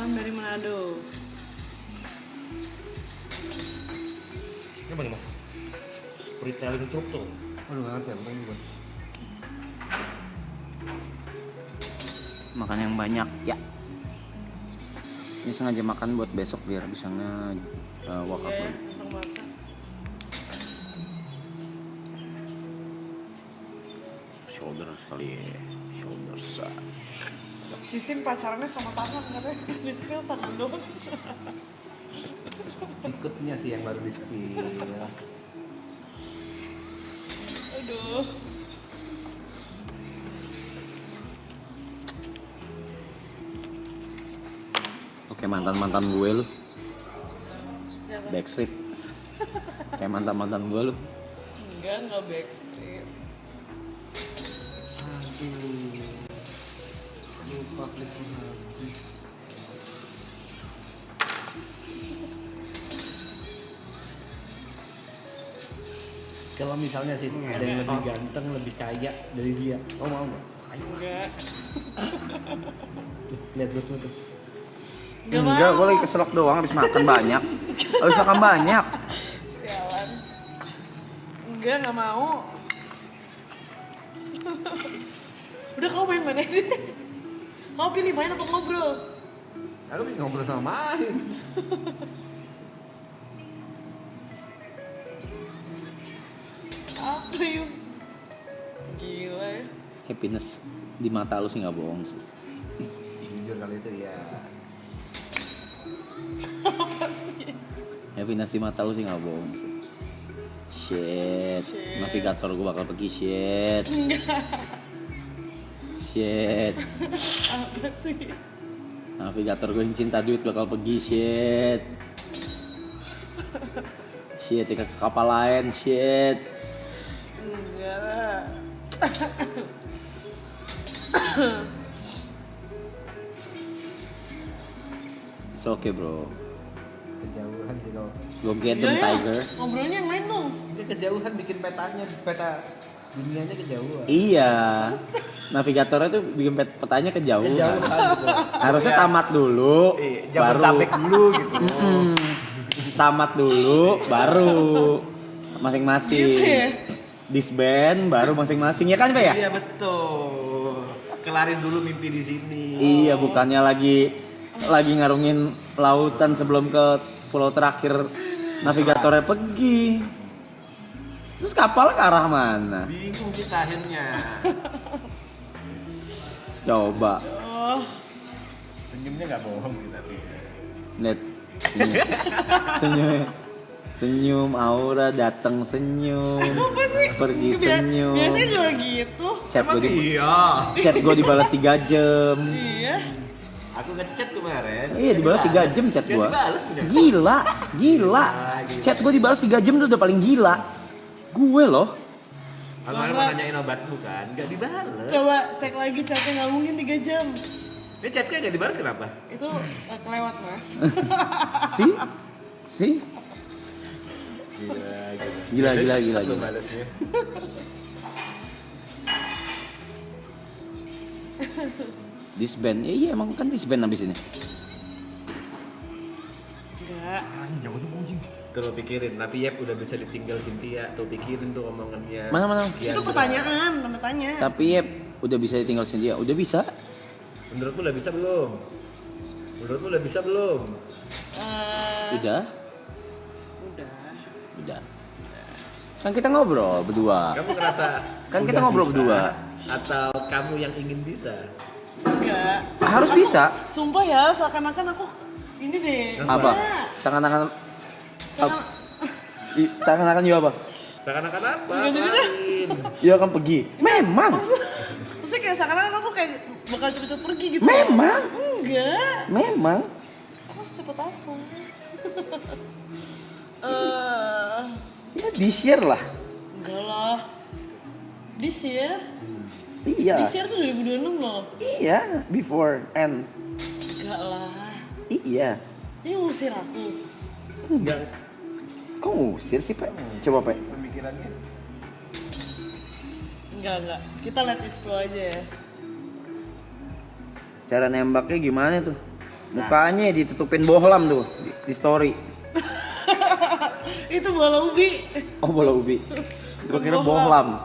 Salam dari Manado. Ini apa nih mas? Retailing truk tuh. Aduh nggak ngerti, bukan juga. Makan yang banyak ya. Ini sengaja makan buat besok biar bisa wakaf Iya, lagi. tentang mata. Shoulder kali ya. Shoulder side. Sisin pacarannya sama tangan katanya. Di spill tangan doang. Ikutnya sih yang baru di spill. Aduh. Oke, mantan-mantan gue lu. Siapa? Backstreet. Kayak mantan-mantan gue lu. Enggak backstreet. Aduh. Lupa klik habis. Kalau misalnya sih ada yang lebih ganteng, lebih kaya dari dia, oh mau nggak? Enggak. Lihat bosmu tuh. Enggak, gue lagi keselak doang habis makan banyak. Habis makan banyak. Sialan. Enggak mau. Udah kau main mana sih? Kau pilih main apa ngobrol? Lalu ngobrol sama main. Apa yuk? Gila ya. Happiness di mata lu sih nggak bohong sih. Jujur kali itu ya. Happiness di mata lu sih nggak bohong sih. Shit. Navigator gue bakal pergi shit. Shit. Apa sih? Navigator gue yang cinta duit bakal pergi shit. Shit, ke kapal lain shit. Enggak lah. It's okay bro. Kejauhan sih kau. Go get them Iya, ya. tiger. Ngobrolnya yang main dong. Dia kejauhan bikin petanya, peta dunianya kejauhan. Iya. Navigatornya tuh bikin petanya kejauhan. Kejauhan gitu. Harusnya tamat dulu, baru Jabodetabek dulu gitu. tamat dulu, baru masing-masing. Gitu ya? Disband, baru masing-masing ya kan Pak ya? Iya betul. Kelarin dulu mimpi di sini. Iya, bukannya lagi ngarungin lautan sebelum ke pulau terakhir navigatornya pergi. Terus kapal ke arah mana? Bingung kita akhirnya. Coba Oh, Senyumnya nggak bohong sih tapi. lihat senyum, senyum Aura datang senyum, apa sih? pergi senyum. Biasanya juga gitu. Chat gue dibalas 3 jam. Iya. Aku ngechat kemarin. Iya dibalas 3 jam chat Gak gue. dibalas punya. Gila. Chat gue dibalas 3 jam itu udah paling gila. Gue loh. Kemarin mau nanyain obatmu kan, gak dibalas. Coba cek lagi chatnya, nggak mungkin 3 jam. Ini chatnya gak dibalas kenapa? Itu kelewat mas. Si? Gila. Belum balasnya. Disband. Iya emang kan disband abis ini. Enggak. Tuh lo pikirin, tapi Yep udah bisa ditinggal Cynthia. Tuh pikirin tuh omongannya. Mana? Itu pertanyaan, tanda tanya. Tapi ya udah bisa ditinggal sendiri. Udah bisa. Menurutmu udah bisa belum? Udah. Udah. Kan kita ngobrol berdua. Kamu ngerasa Kan kita udah ngobrol bisa? berdua. Atau kamu yang ingin bisa? Enggak. Harus bisa. Sumpah ya, seakan-akan aku ini deh. Apa? Enggak. Seakan-akan Jangan- seakan-akan juga apa? Seakan-akan apa? Nggak jadi dah. Lain. Iya akan pergi. Memang. Maksudnya kayak seakan-akan aku kayak bakal cepet-cepet pergi gitu. Memang. Enggak. Memang. Aku secepat apa? Ya di share lah. Enggak lah. This year? Iya. This year tuh 2026 loh. Iya. Before and. Enggak lah. Iya. Ini ngusir aku. Enggak. Kok ngusir sih Pak? Coba Pak. Pemikirannya. Enggak. Kita let it flow aja ya. Cara nembaknya gimana tuh? Mukanya ditutupin bohlam tuh di story. Itu bola ubi. Oh bola ubi. Gua kira bohlam.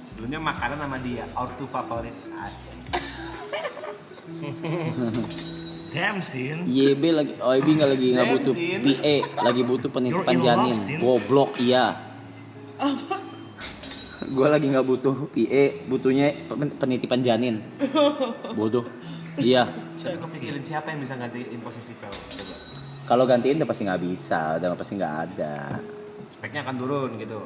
Sebelumnya makanan sama dia, ortu favorit as. Damsin. YB lagi, OIB nggak butuh Bensin. PA, lagi butuh penitipan You're in janin. love, Sin. Goblok iya. Gue lagi nggak butuh PA, butuhnya penitipan janin. Bodoh. Iya. Tapi kau pikirin siapa yang bisa gantiin posisi kau? Coba. Kalau gantiin udah pasti nggak bisa, udah pasti nggak ada. Speknya akan turun gitu.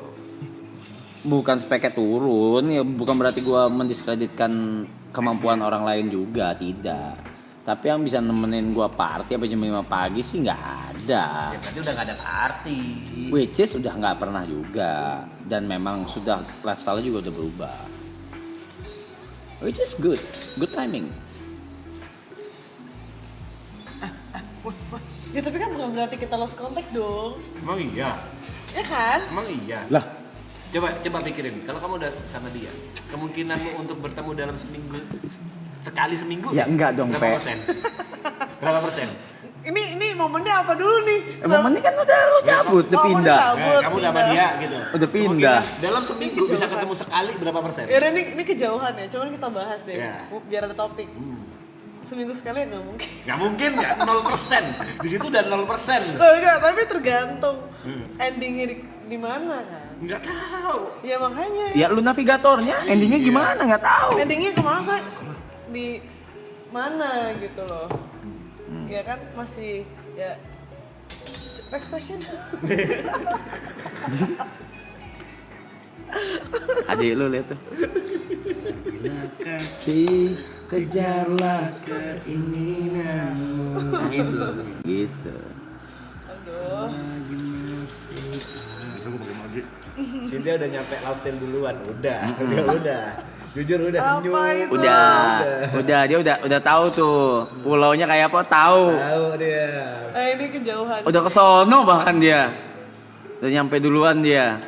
Bukan speknya turun, ya bukan berarti gue mendiskreditkan kemampuan orang lain juga, tidak. Tapi yang bisa nemenin gue party apa jam 5 pagi sih nggak ada. Ya berarti udah gak ada arti. Which is udah nggak pernah juga, dan memang sudah lifestyle juga udah berubah. Which is good timing. Ya tapi kan bukan berarti kita lost contact dong. Emang iya? Ya kan? Emang iya? Lah, Coba pikirin, kalau kamu udah sama dia, kemungkinanmu untuk bertemu dalam sekali seminggu? Ya enggak dong, Berapa Pe. persen? Berapa persen? Ini momennya apa dulu nih? emang ini kan udah lo cabut, udah Oh, pindah. udah cabut. Kamu udah sama dia gitu. Udah pindah. Kemungkinan dalam seminggu bisa ketemu sekali berapa persen? Ya udah, ini kejauhan ya, cuman kita bahas deh. Ya. Biar ada topik. Seminggu sekali nggak mungkin. Gak mungkin ya, 0%. Di situ udah 0%. Loh enggak, tapi tergantung endingnya di mana kan. Nggak tahu. Ya makanya. Ya lu navigatornya, endingnya gimana nggak tahu. Endingnya kemana sih? Di mana gitu loh. Ya kan masih ya. Next question. Adik lu lihat tuh. Bila kasih kejarlah keinginanmu. Gitu. Aduh. Bisa gue pakai magi. Cynthia udah nyampe Lauten duluan. Udah. Jujur udah senyum. Apa itu? Udah dia udah tahu tuh pulaunya kayak apa tahu. Tahu dia. Ini kejauhan. Udah kesono bahkan dia. Udah nyampe duluan dia.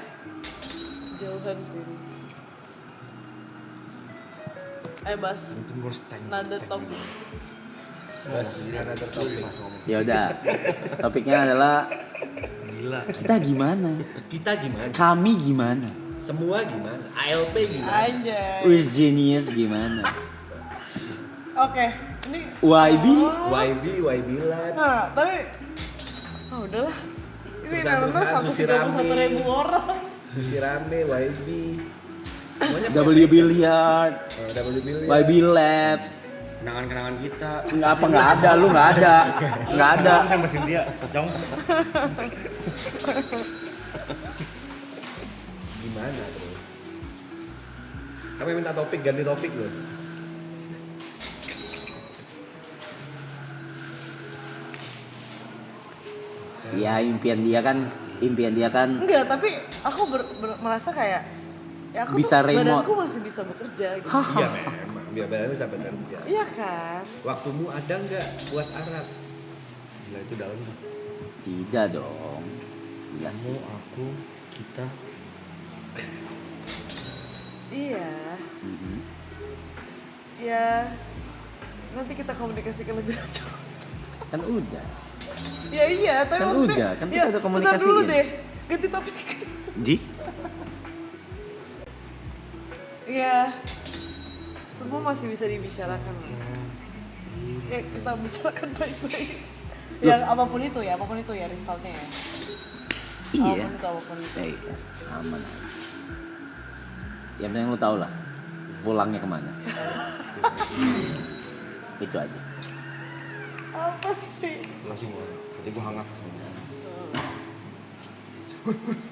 Jauhan sih. Bas. Mungkin gue harus tank. Nada topik. Bas, karena tertopik. Ya udah. Topiknya adalah Gila. kita gimana? Kita gimana? Kami gimana? Semua gimana? ALP gimana? Anjay. We're genius gimana? Oke, ini YB? YB Labs. Nah, tapi udahlah. Ini nonton Perusahaan-perusahaan sushi 131.000 orang. Sushi Rame, YB. Semuanya W Billiard, W Billion. YB Labs. Kenangan-kenangan kita. Nggak ada, lu nggak ada. Saya mesin dia. Jong. Gimana terus? Kami minta topik, ganti topik loh. Ya impian dia kan Enggak, tapi aku merasa kayak ya aku Bisa tuh, remote. badanku masih bisa bekerja gitu. Iya memang, biar badan bisa bekerja. Iya kan? Waktumu ada nggak buat Arab? Gila itu dalam. tidak dong. Iya Kamu, sih. aku, kita. Iya. Mhm. Ya nanti kita komunikasikan lebih lanjut. Kan udah. Ya iya, tapi Kan maksudnya- udah, kan kita ya, udah bentar komunikasiin. dulu deh, ganti topik. Ji? Ya, semua masih bisa dibicarakan. Ya kita bicarakan baik-baik. Ya apapun itu ya resultnya ya. Iya. Apapun itu. Iya, aman. Yang penting lu tau lah pulangnya kemana. Itu aja. Apa sih? Langsung nanti gue hangat.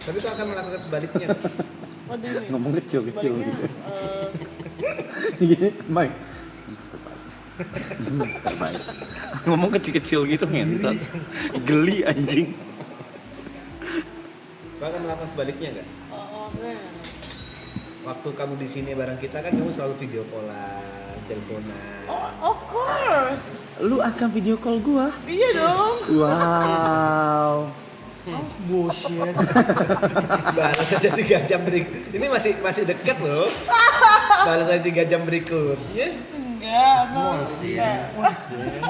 Tapi itu akan melakukan sebaliknya. What do you mean? Ngomong kecil-kecil Sebaliknya, gitu. Gini, Mike. Terbaik. Ngomong kecil-kecil gitu ngentot. Geli anjing. Kau akan melakukan sebaliknya nggak? enggak. Waktu kamu di sini bareng kita kan kamu selalu video callan, teleponan. Oh, of course. Lu akan video call gua? Iya dong. Wow. Bullshit. Balas aja 3 jam berikut. Ini masih dekat loh. Balas aja 3 jam berikut. Ya. Enggak,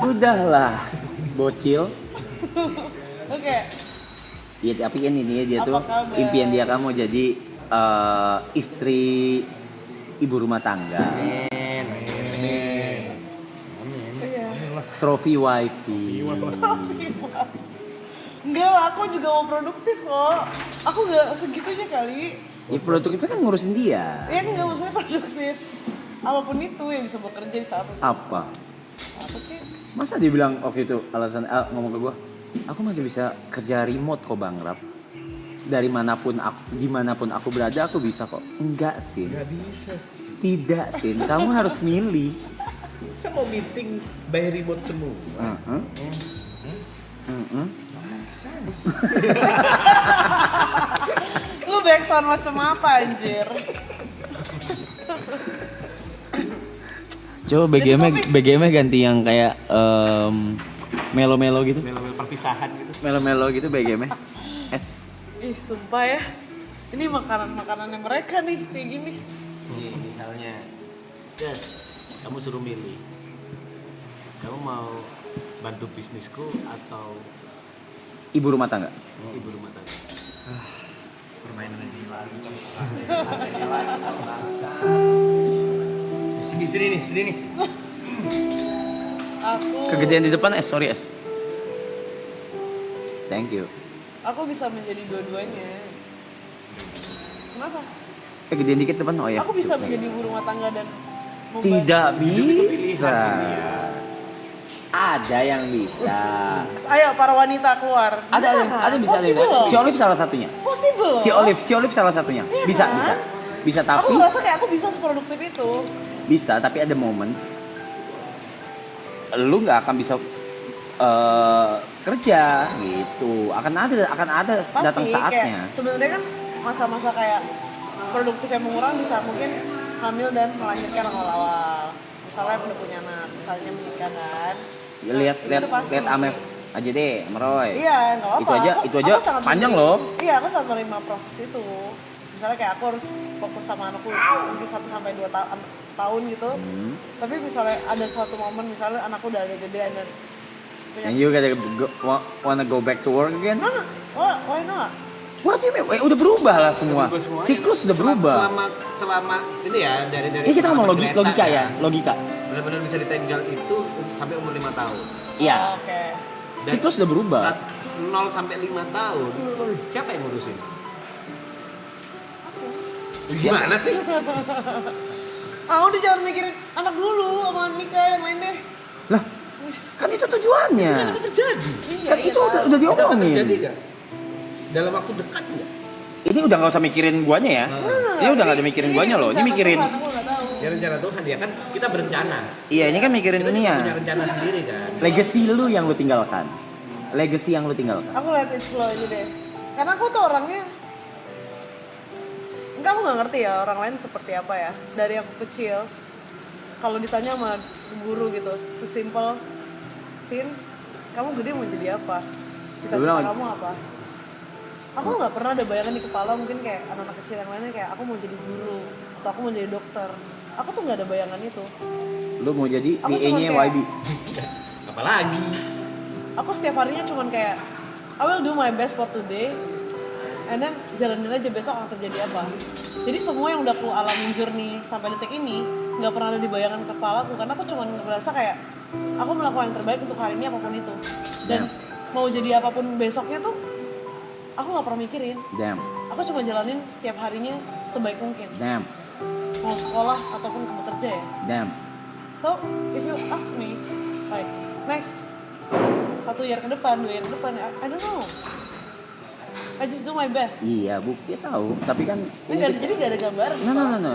Udahlah, bocil. Oke. Ya tapi kan ini dia Apa tuh kabar? impian dia kan mau jadi istri ibu rumah tangga. Iya. Trophy wifey. Enggak lah, aku juga mau produktif kok. Aku nggak segitunya kali. Ya produktifnya kan ngurusin dia. Ya nggak maksudnya produktif. Apapun itu yang bisa bekerja bisa apa? Apa? Apa sih? Masa dia bilang waktu itu alasan ngomong ke gua, aku masih bisa kerja remote kok Bang Rap. Dari manapun aku, dimanapun aku berada aku bisa kok. Enggak sih. Gak bisa sih. Tidak sih. Kamu harus milih. Saya mau meeting by remote semua. Lu backsound macam apa anjir? Coba BGM ganti yang kayak melo-melo gitu. Melo-melo perpisahan gitu. Melo-melo gitu BGM. Es. Ih sumpah ya. Ini makanan-makanannya mereka nih kayak gini. Nih, misalnya, Des, kamu suruh milih. Kamu mau bantu bisnisku atau Ibu rumah tangga. ibu rumah tangga? Permainan gila. Sini nih. Aku Kegedean di depan es, sorry es. Thank you. aku bisa menjadi dua-duanya. Kenapa? Gedean dikit depan oh ya. Aku bisa Cukup. menjadi ibu rumah tangga dan membantu. Tidak pilihan bisa. Ada yang bisa. Ayo para wanita keluar. Ada bisa. Possible. Si Olive salah satunya. Possible. Si Olive salah satunya. Iya Bisa, kan? bisa. Bisa Aku tapi ngerasa kayak aku bisa seproduktif itu. bisa tapi ada momen lu nggak akan bisa kerja gitu. Akan ada Pasti, datang saatnya. kayak sebenarnya kan masa-masa kayak produktif yang mengurang bisa mungkin hamil dan melahirkan awal-awal. Misalnya udah punya anak, misalnya menikah kan. Ya, lihat itu pasti. Amef aja deh, Meroy. Iya, nggak apa-apa. Itu aja sangat panjang menerima- loh. Iya, aku sangat menerima proses itu. Misalnya kayak aku harus fokus sama anakku mungkin 1-2 tahun gitu. Tapi misalnya ada suatu momen misalnya anakku udah agak gedean dan punya And you gotta wanna go back to work again? mana? Oh, why not? What do you mean? Udah berubah lah semua. Berubah semuanya. Siklus udah berubah. Selama ini ya dari Ini kita ngomong pengalaman logika Greta, ya, kan. logika. Benar-benar bisa ditinggal itu sampai umur 5 tahun. Iya. Oh, oke. Dan Siklus udah berubah. Saat 0 sampai 5 tahun, siapa yang ngurusin? Gimana sih? Udah jangan mikirin anak dulu sama nikah yang lain deh. Lah, kan itu tujuannya. Terjadi. Iya, Kan itu udah Terjadi diomongin. nggak? Dalam waktu dekat nggak? Ini udah nggak usah mikirin guanya ya. Ini udah nggak ada mikirin guanya loh. Ini mikirin. Tuhan, aku nggak tahu. Ya rencana Tuhan ya kan kita berencana. Iya, ini kan mikirin Kita ini juga ya. punya rencana sendiri kan. Legacy lu yang lu tinggalkan. Legacy yang lu tinggalkan. Aku lihat it flow aja deh. Karena aku tuh orangnya enggak, aku nggak ngerti ya orang lain seperti apa ya. Dari aku kecil, kalau ditanya sama guru gitu, sesimpel Sin, kamu gede mau jadi apa? Cita-cita bilang- kamu apa? Aku nggak pernah ada bayangan di kepala mungkin kayak anak-anak kecil yang lainnya kayak aku mau jadi guru atau aku mau jadi dokter. Aku tuh nggak ada bayangan itu. Lu mau jadi Aku PA-nya cuma kayak- YB. Apalagi Aku setiap harinya cuman kayak I will do my best for today and then jalanin aja besok akan terjadi apa. Jadi semua yang udah aku alamin journey sampai detik ini nggak pernah ada di bayangan kepalaku karena aku cuman ngerasa kayak aku melakukan yang terbaik untuk hari ini apapun itu. Dan mau jadi apapun besoknya tuh aku nggak pernah mikirin. Damn. Aku cuma jalanin setiap harinya sebaik mungkin. Damn. Mau sekolah ataupun kamu kerja ya. Damn. So, if you ask me, like next 1 year ke depan, 2 year ke depan, I don't know. I just do my best. Iya, Bu, dia tahu. Tapi kan Jadi gak ada gambaran. No.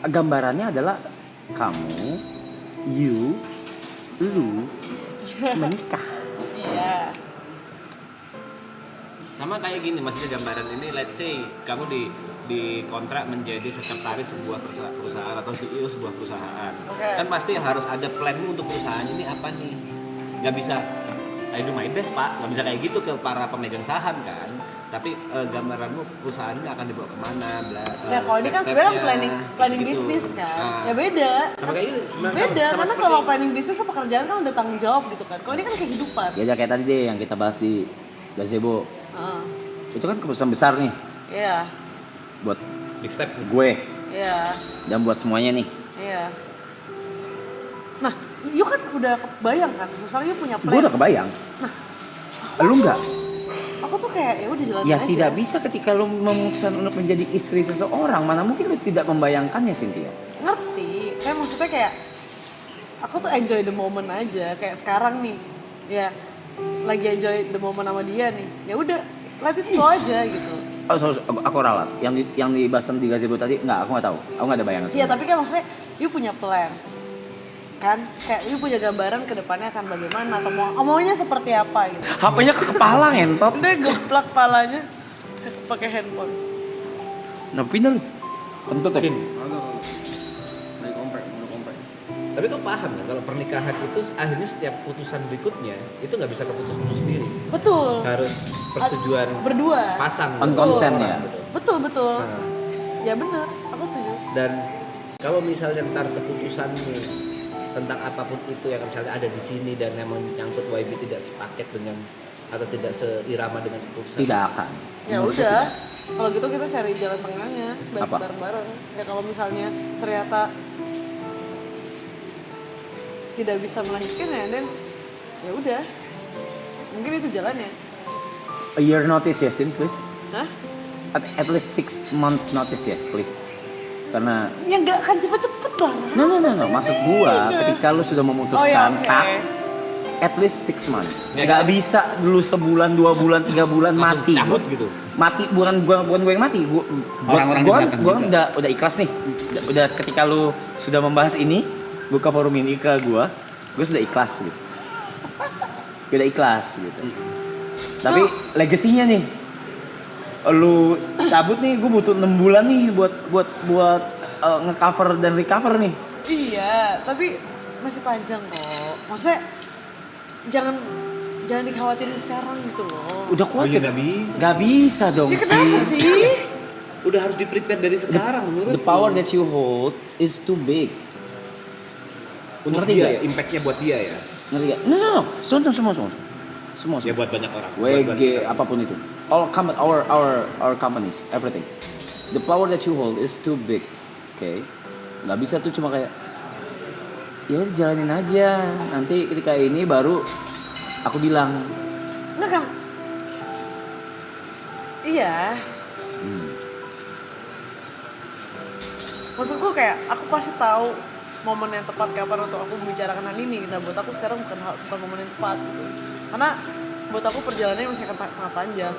Gambarannya adalah kamu, you, lu menikah. Iya. Sama kayak gini, maksudnya gambaran ini, let's say kamu di kontrak menjadi sekretaris sebuah perusahaan atau CEO sebuah perusahaan. Oke. Kan pasti harus ada planmu untuk perusahaan ini apa nih. Gak bisa I do my best pak, gak bisa kayak gitu ke para pemegang saham kan. tapi gambaranmu perusahaan ini akan dibawa kemana, Ya kalau ini kan sebenarnya planning bisnis kan. Ya beda. Sama kayak ini, Beda, karena kalau planning bisnis sama pekerjaan kan udah tanggung jawab gitu kan. Kalau ini kan kehidupan. Ya udah kayak tadi deh yang kita bahas di gazebo. Heeh. Itu kan keputusan besar nih Iya. buat big step. gue Iya. dan buat semuanya nih. Iya. Nah, you kan udah kebayang kan, misalnya you punya plan. Gue udah kebayang. Lu enggak? Aku tuh kayak ya udah jalan Ya aja. tidak bisa ketika lu memutuskan untuk menjadi istri seseorang, mana mungkin lu tidak membayangkannya, Cynthia. Ngerti, kayak maksudnya kayak aku tuh enjoy the moment aja, kayak sekarang nih, ya lagi enjoy the moment sama dia nih, ya udah let it flow aja gitu. Oh, aku ralat. Yang dibahas di gazebo tadi, enggak, aku nggak tahu. Aku nggak ada bayangan. Iya tapi kan maksudnya you punya plan, kan? Kayak you punya gambaran ke depannya akan bagaimana atau maunya seperti apa gitu. HP-nya ke kepala ngentot. Udah geplak palanya pakai handphone. Nah, pindah lu. Kentut ya? Cin. Tapi kau paham kan kalau pernikahan itu akhirnya setiap putusan berikutnya itu nggak bisa keputusan lu sendiri, Betul. harus persetujuan Berdua. sepasang. On gitu. consent Orang ya? gitu. Betul. Nah, Ya benar, aku setuju. dan kalau misalnya ntar keputusanmu tentang apapun itu yang misalnya ada di sini dan memang nyangkut YB tidak sepaket dengan atau tidak seirama dengan keputusan, Tidak akan. Ya udah, kalau gitu kita cari jalan tengahnya, baik Apa? bareng-bareng. Ya kalau misalnya ternyata tidak bisa melanjutkan ya, dan ya udah, mungkin itu jalannya. A year notice ya, Sin, please. Hah? At least 6 months notice ya, please. Karena Ya nggak akan cepet-cepet lah. no. Maksud gua ketika lu sudah memutuskan, Oh ya, oke. tak, at least 6 months. Ya, Nggak bisa dulu sebulan, 2 bulan, 3 bulan langsung mati. cabut gitu. Mati bukan gue yang mati. Orang-orang di belakang Gua juga. udah ikhlas nih. Udah ketika lu sudah membahas ini, buka forum ini ke gue sudah ikhlas gitu. Gue udah ikhlas gitu. Tapi legasinya nih, lu cabut nih, gue butuh 6 bulan nih buat nge-cover dan recover nih. Iya, tapi masih panjang kok. Maksudnya jangan dikhawatirin sekarang gitu loh. Udah kuat iya, ya? nggak bisa. Nggak bisa dong. Ya kenapa sih? Udah harus di-prepare dari sekarang menurut The power that you hold is too big. untuk ngerti dia nggak? ya, impactnya buat dia ya. Ngerti gak? No. Semua. Ya buat banyak orang. WG apapun itu. Our companies, everything. The power that you hold is too big. Okay? Nggak bisa tuh cuma kayak ya udah jalanin aja. Nanti ketika ini baru aku bilang. Enggak kan? Iya. Maksudku kayak aku pasti tahu momen yang tepat kapan untuk aku membicarakan hal ini. Nah buat aku sekarang bukan momen yang tepat gitu. Karena buat aku perjalanannya masih akan sangat panjang.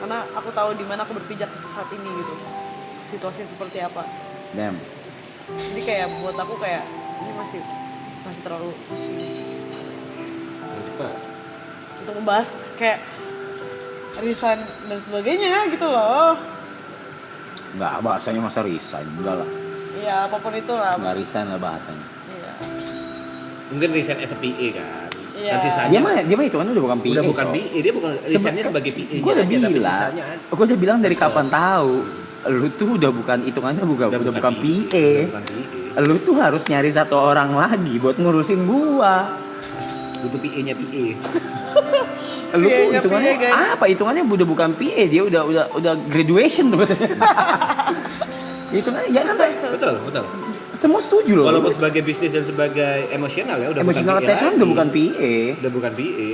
Karena aku tahu di mana aku berpijak saat ini gitu. Situasinya seperti apa. Damn. Jadi kayak buat aku kayak ini masih terlalu pusing untuk membahas kayak resign dan sebagainya gitu loh. Nggak, bahasanya masa resign. Enggak lah. Iya apapun itulah. Nggak resign lah bahasanya. Iya. Mungkin resign as a PA kan. Iya. Dan sisanya Dia mah itu kan udah bukan PA. udah bukan so. PA, dia bukan resignnya sebagai PA. Gue udah bilang. Gue udah bilang dari kapan tahu. Lu tuh udah bukan hitungannya udah bukan PA. Bukan PA. Lu tuh harus nyari satu orang lagi buat ngurusin gua. Butuh PA-nya PA. Lu tuh PA-nya hitungannya PA, guys. apa? Hitungannya udah bukan PA, dia udah graduation tuh. Hitungannya ya kan? Betul. Semua setuju loh. Walaupun sebagai bisnis dan sebagai emosional ya udah emotional bukan PA attachment lagi. udah bukan PA. Udah bukan PA.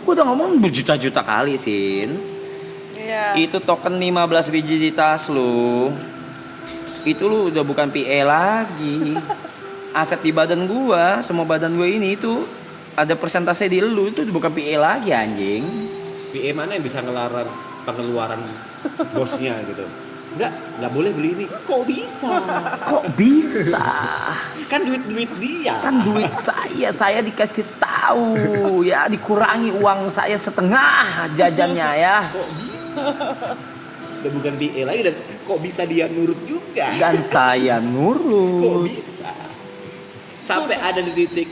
Gua udah ngomong berjuta-juta kali, Sin. Iya. Itu token 15 biji di tas lu. Itu lu udah bukan PA lagi. Aset di badan gua, semua badan gua ini itu ada persentase di lu, itu udah bukan PA lagi anjing. PA mana yang bisa ngelarang pengeluaran bosnya gitu. Enggak boleh beli ini. Kok bisa? Kok bisa? Kan duit dia. Kan duit saya dikasih tahu ya, dikurangi uang saya setengah jajannya ya. Kok bisa? Udah bukan PA lagi dan kok bisa dia nurut juga? Dan saya Kok nurut. bisa? Sampai ada di titik,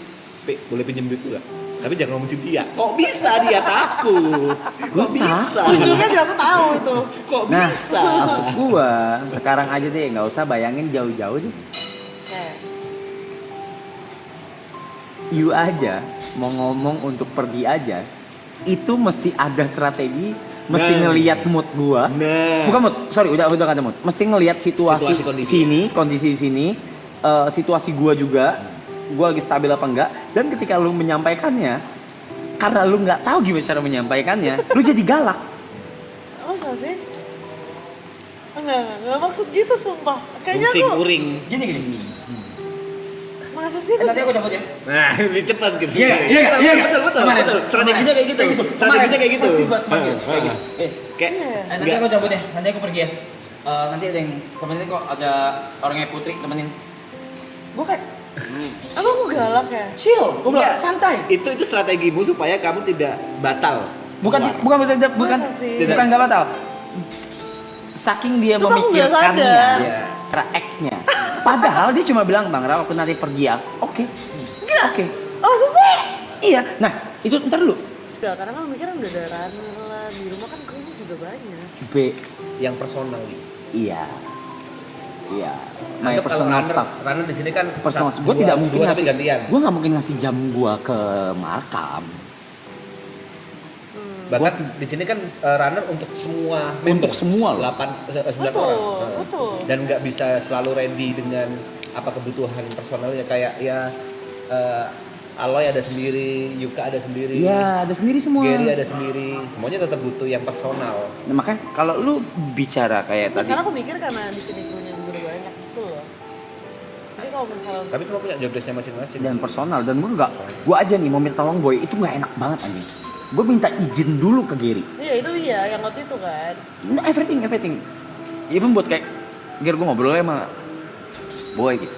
boleh pinjem duit gua? Tapi jangan ngomong Cynthia. Kok bisa dia takut? Kok bisa? Ujungnya juga aku tahu tuh. Kok Nah, bisa? maksud gua sekarang aja deh, nggak usah bayangin jauh-jauh deh. Kayak, You aja mau ngomong untuk pergi aja, itu mesti ada strategi, mesti Nah. ngelihat mood gua. Nah. Bukan mood, sorry udah kata mood. Mesti ngelihat situasi, Situasi, kondisi. sini, kondisi sini, situasi gua juga, gua lagi stabil apa enggak. Dan ketika lu menyampaikannya, karena lu nggak tahu gimana cara menyampaikannya, lu jadi galak. masa sih? Enggak maksud gitu sumpah. Kayaknya Pusing, aku, uring. Gini. masa sih? Nanti aku cabut ya. Nah, lebih cepat gitu. Iya. Betul. Kemarin. Strateginya kayak gitu. Strateginya kayak gitu. Persis buat panggil. Kayak gitu. Kayak Nanti aku cabut ya, nanti aku pergi ya. Nanti ada yang temenin kok, ada orangnya Putri temenin. Gue kayak Apa aku galak ya? chill, gue bilang Enggak. santai. itu strategimu supaya kamu tidak batal. Bukan Masa sih? bukan nggak batal. Saking dia Sumpah aku nggak memikirkannya, sadar. secara act-nya. Padahal dia cuma bilang, Bang Rao, aku nanti pergi ya. Oke. Oke. Oh masa sih? Iya. Nah, itu ntar dulu. Enggak, karena kan mikirnya udah ada runner lah. Di rumah kan krunya juga banyak. B. Yang personal gitu. Iya. My Anggap kalau personal runner- staff. Runner di sini kan Personal. satu, Gue dua, tidak mungkin dua tapi ngasih. gantian. Gue nggak mungkin ngasih jam gue ke Markam. Bahkan di sini kan runner untuk semua member. Untuk semua loh. 9 Betul, orang. betul. Dan nggak bisa selalu ready dengan apa kebutuhan personalnya kayak ya Aloy ada sendiri, Yuka ada sendiri, Iya, ada sendiri semua. Gary ada sendiri, semuanya tetap butuh yang personal. Nah, makanya kalau lu bicara kayak tadi, Karena aku mikir karena di sini krunya juga banyak gitu loh. Jadi kalau misalnya Tapi semua punya job desk-nya masing-masing. dan personal, dan gue aja nih mau minta tolong Boy, itu nggak enak banget anjing. Gue minta izin dulu ke Gary. iya itu iya yang waktu itu kan. Nah, everything. Even buat kayak Ger, gue ngobrol sama Boy gitu.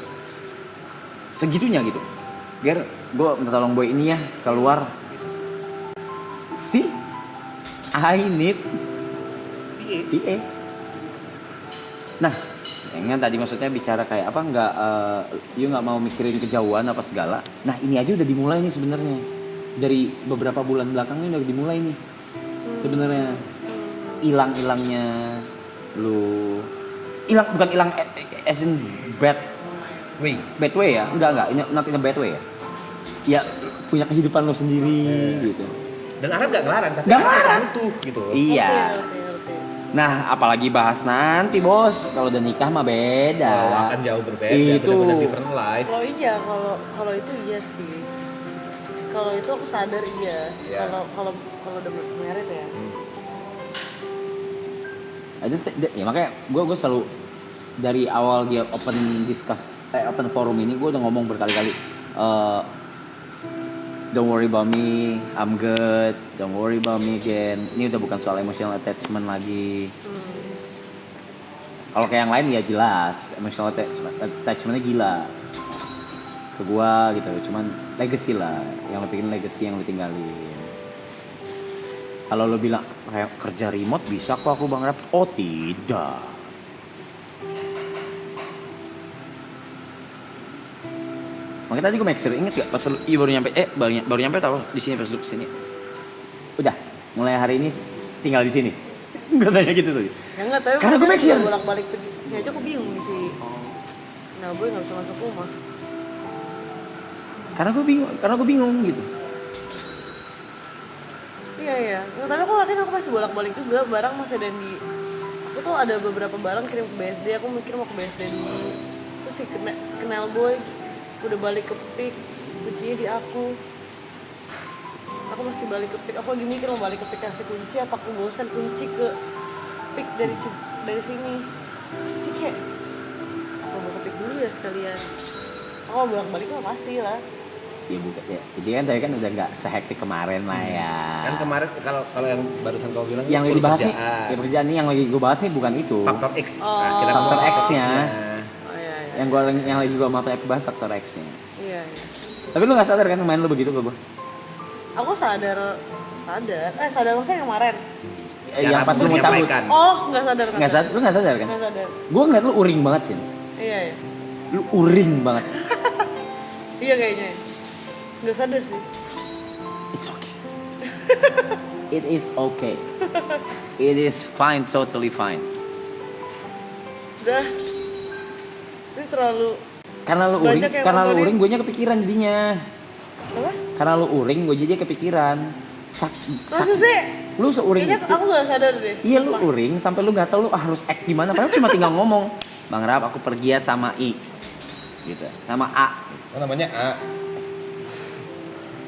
Segitunya gitu. Ger, gue minta tolong Boy ini ya keluar. See, I need PA. Nah, yang kan tadi maksudnya bicara kayak apa nggak, you nggak mau mikirin kejauhan apa segala. Nah, ini aja udah dimulai nih sebenarnya. Dari beberapa bulan belakang ini udah dimulai nih. Sebenarnya hilang-hilangnya lu bukan hilang as in bad way ya, enggak ini not in a bad way ya punya kehidupan lo sendiri gitu. Dan Arab nggak ngelarang, tapi Nggak Arab ngelarang. butuh gitu. Iya. Ngerti. Nah, apalagi bahas nanti bos, kalau udah nikah mah beda. Kalau akan jauh berbeda, Itu. benar-benar different life. Kalau iya, kalau itu iya sih. Kalau itu aku sadar iya. Iya. Kalau udah married ya. Ya makanya gue selalu dari awal dia open forum ini gue udah ngomong berkali-kali, don't worry about me, I'm good, don't worry about me again. Ini udah bukan soal emotional attachment lagi. Kalau kayak yang lain ya jelas emotional attachmentnya gila ke gua gitu, cuman legacy lah, yang lo bikin legacy yang lo tinggalin. Kalau lo bilang kayak kerja remote bisa kok aku Bang Rap, oh tidak. Makanya tadi gue make sure, inget gak pas lu baru nyampe, baru nyampe tau di sini pas lu kesini. Udah, mulai hari ini tinggal di sini. Gue tanya gitu tuh. Ya enggak, tapi Karena gue make sure. bolak-balik pergi. Ya aja aku bingung nih sih. Nah, gue nggak bisa masuk rumah. Karena gue bingung gitu. Iya. Nggak, tapi aku yakin aku masih bolak-balik juga. Barang masih ada di. Aku tuh ada beberapa barang kirim ke BSD. Aku mikir mau ke BSD dulu. Terus si Kenal Boy udah balik ke PIK. Kuncinya di aku. Aku mesti balik ke PIK. Aku lagi mikir mau balik ke PIK kasih kunci. Apa aku bosan kunci ke PIK dari sini. Jadi kayak aku mau ke PIK dulu ya sekalian. Aku mau bolak-balik mah pasti lah. Ya bukan ya. Jadi kan tadi kan udah nggak sehektik kemarin lah ya. Kan kemarin kalau yang barusan kau bilang Yang lagi full dibahas nih, kerjaan. ya pekerjaan nih yang lagi gue bahas nih bukan itu. Faktor X. Oh. Kita ngomong Faktor X-nya. Oh iya. Yang lagi gue mau bahas faktor X-nya. Iya. Tapi lu nggak sadar kan main lu begitu ke gue? Aku sadar maksudnya yang kemarin. Yang pas lu mau cabut. menyampaikan. Oh, nggak sadar. Lu nggak sadar kan? Nggak sadar. Gue ngeliat lu uring banget sih. Iya. Lu uring banget. Iya kayaknya. Nggak sadar sih. It's okay. It is okay. It is fine, totally fine. Udah. Ini terlalu Karena lu Banyak uring, yang karena lu ngomongin. uring, gue kepikiran jadinya. apa? Karena lu uring, gue jadi kepikiran. Masa sih? Lu seuring Kayaknya itu. aku gak sadar deh. Iya lu Sumpah. uring sampai lu nggak tahu lu harus act gimana. Padahal cuma tinggal ngomong, Bang Rap aku pergi ya sama I, gitu, sama A. Oh, namanya A.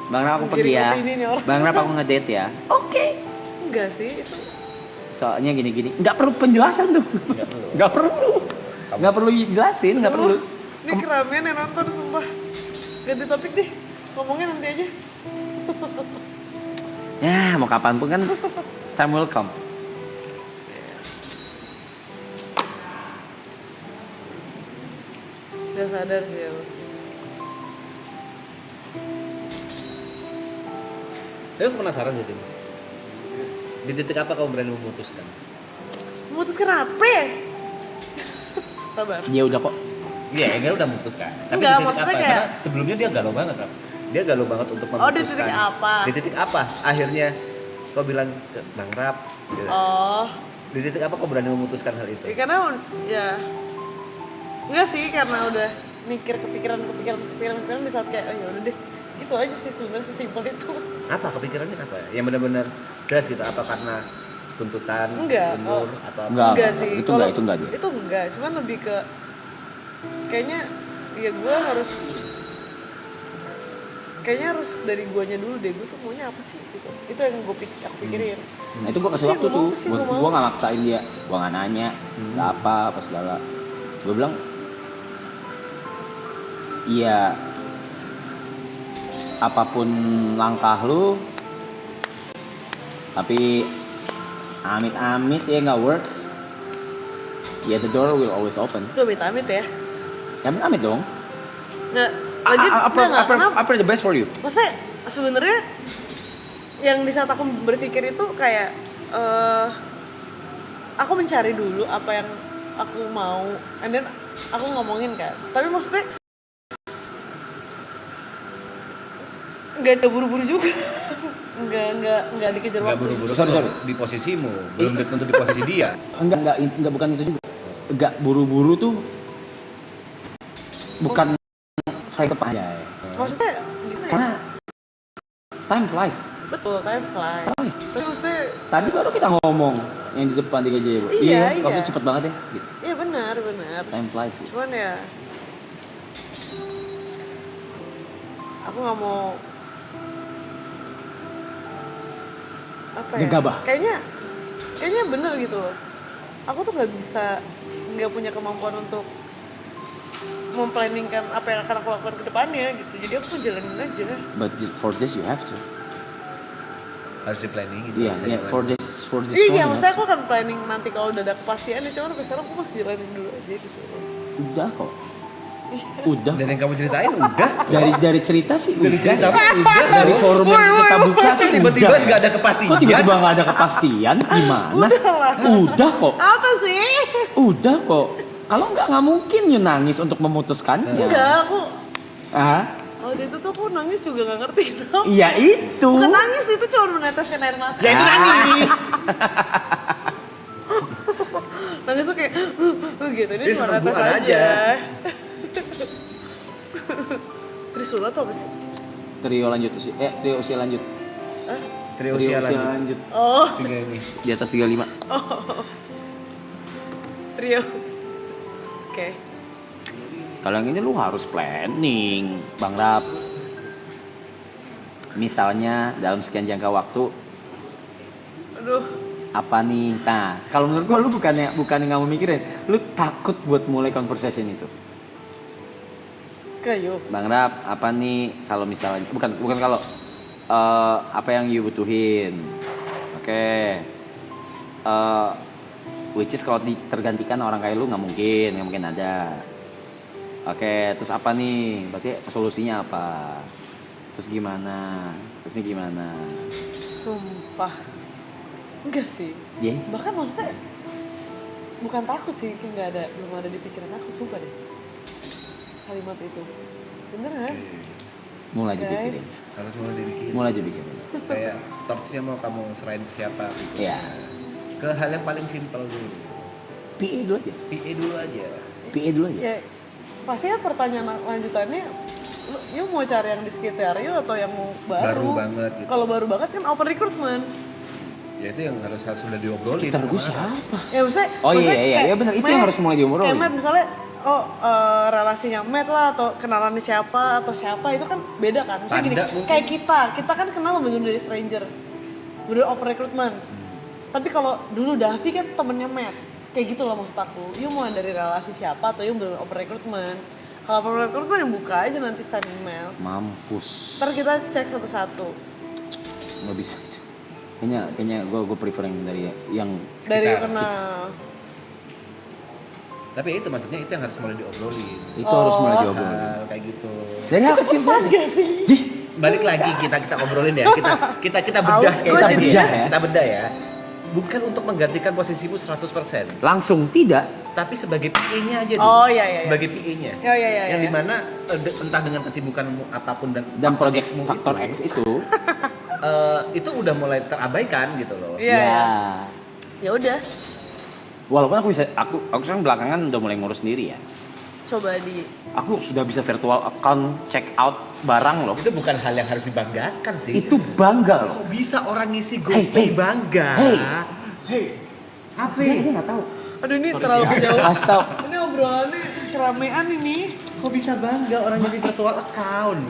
Bang Rap aku pergi Giring ya. opini nih orang. Bang Rap aku ngedate ya. Oke. Enggak sih, itu Soalnya gini-gini, nggak perlu penjelasan tuh. Nggak perlu. Nggak perlu jelasin, nggak perlu. Ini keramaian yang nonton, sumpah. Ganti topik deh, ngomongnya nanti aja. Ya mau kapan pun kan time will come. Gak sadar sih aku. Tapi aku penasaran sih, Sim. Di titik apa kamu berani memutuskan? Memutuskan apa ya? Sabar. Ya udah kok. Iya, Ega udah memutuskan. Tapi Enggak, di titik maksudnya apa? kayak- Karena sebelumnya dia galau banget, Rap. Dia galau banget untuk Oh, memutuskan. di titik apa? Di titik apa? Akhirnya kau bilang ke Bang Rap. Gitu. Oh, Di titik apa kau berani memutuskan hal itu? ya karena ya enggak sih, karena udah mikir kepikiran di saat kayak, oh ya udah deh, gitu aja sih sebenarnya, sesimpel itu. Apa kepikirannya apa? Yang benar-benar jelas gitu. Apa karena tuntutan Enggak, umur oh. atau apa? Enggak. Sih. itu Kalau- enggak, itu enggak dia. Itu enggak, cuman lebih ke kayaknya ya gue harus dari guanya dulu deh, gue tuh maunya apa sih gitu. Itu yang aku pikirin. Nah itu gue kasih Sih, waktu gua tuh, mau sih, gua mau. gue gak maksain dia, gue gak nanya, gak apa segala. Gue bilang, iya, apapun langkah lu, tapi amit-amit ya nggak works, ya the door will always open. Gue amit-amit ya. Ya amit-amit dong. Nggak, lagi kenapa? Apa the best for you? Maksudnya sebenarnya yang di saat aku berpikir itu kayak aku mencari dulu apa yang aku mau, and then aku ngomongin kan. Tapi maksudnya nggak ada buru-buru juga. nggak dikejar Enggak waktu. buru-buru. Sorry. Di posisimu, belum tentu di posisi dia. Enggak bukan itu juga. Enggak buru-buru tuh bukan saya kepanjang. Maksudnya gimana ya? Karena time flies. Betul, time flies. Tapi maksudnya Tadi baru kita ngomong yang di depan 3 Jero. Iya, waktu iya. cepet banget ya. Gitu. iya benar. Time flies. Gitu. Cuman ya aku nggak mau apa ya? Gegabah. Kayaknya bener gitu loh. Aku tuh nggak punya kemampuan untuk memplanningkan apa yang akan aku lakukan ke depannya gitu. Jadi aku tuh jalanin aja. But for this you have to. Harus di planning gitu. Iya, bisa yeah, jalan. for this Iya, one, maksudnya aku akan planning nanti kalau udah ada kepastian ya. Cuman sampai sekarang aku masih jalanin dulu aja gitu. Udah kok. Udah. Dan yang kamu ceritain udah. Dari cerita sih Dari udah. cerita ya. udah. Dari forum yang kita buka sih Tiba-tiba udah. nggak ada kepastian. Kok tiba-tiba nggak ada kepastian? Gimana? Udah kok. Apa sih? Udah kok. Kalau nggak mungkin you nangis untuk memutuskannya. Enggak, aku Ah? waktu itu tuh aku nangis juga nggak ngerti kenapa. Iya itu. Bukan nangis, itu cuma meneteskan air mata. Ya itu nangis. Nangis tuh kayak gitu, ini Ini cuma netes sesembuhan aja. aja. Trisula tuh apa sih? Trio lanjut usia, trio usia lanjut. Hah? Trio usia lanjut. lanjut. Oh, Tiga ini. Di atas 35. trio. Oke. Kalau yang ini lu harus planning, Bang Rap. Misalnya dalam sekian jangka waktu Aduh, apa nih? Nah, kalau menurut gua lu bukannya nggak mau mikirin, lu takut buat mulai conversation itu. kayu. Bang Rap, apa nih kalau misalnya bukan kalau apa yang you butuhin. Oke. Which is kalau tergantikan orang kayak lu nggak mungkin ada. Oke, terus apa nih? Berarti solusinya apa? Terus gimana? Terus ini gimana? Sumpah. Enggak sih. Ye? Bahkan maksudnya bukan takut sih, itu belum ada di pikiran aku, sumpah deh. Kalimat itu. Beneran? Mulai Guys. dipikirin. Harus mulai dibikin. Mulai dipikirin. Kayak torchnya mau kamu serahin ke siapa gitu. Ya. Ke hal yang paling simpel dulu. PA dulu aja. PA dulu aja. PA dulu aja. Ya, pastinya pertanyaan lanjutannya, lu mau cari yang di sekitar you atau yang Baru banget gitu. Kalau baru banget kan open recruitment. Ya itu yang harus sudah diobrolin. Sekitar gue sama orang. siapa? Ya maksudnya, Oh iya, maksudnya iya, kayak iya, benar. Itu yang Matt, harus mulai diobrolin. Kayak Matt misalnya, relasinya Matt lah atau kenalannya siapa atau siapa itu kan beda kan. Misalnya gini, Tanda mungkin. kayak kita kan kenal bener dari stranger, bener open recruitment. Tapi kalau dulu Davi kan temennya Matt, kayak gitu loh maksud aku. You mau dari relasi siapa atau you bener open recruitment? Kalau open recruitment yang buka aja nanti send email. Mampus. Ntar kita cek satu-satu. Nggak bisa. Kayaknya gue prefer yang dari yang Dari Sekitar, kenal. Tapi itu maksudnya itu yang harus mulai diobrolin. itu harus mulai diobrolin. Hal kayak gitu. Dari hal kecil Cepetan tadi. gak sih? Balik lagi kita obrolin ya. Kita bedah Aus kayak gua tadi jadi ya. ya. Kita bedah ya. Bukan untuk menggantikan posisimu 100%, Langsung tidak. tapi sebagai PA-nya aja dulu. Oh, iya, iya, iya. Sebagai PA-nya. Iya. Yang dimana entah dengan kesibukanmu apapun dan Project X-mu faktor itu, X itu. itu udah mulai terabaikan gitu loh. Iya. Ya. Ya udah, Walaupun aku sekarang belakangan udah mulai ngurus sendiri ya. coba di. Aku sudah bisa virtual account check out barang loh. Itu bukan hal yang harus dibanggakan sih. Itu bangga loh. Kok bisa orang ngisi Hey, GoPay bangga? hey. Apa? Gue nggak tahu. Aduh ini terlalu jauh. Astaga. Ini obrolannya keramean ini. Kok bisa bangga orang ngisi virtual account?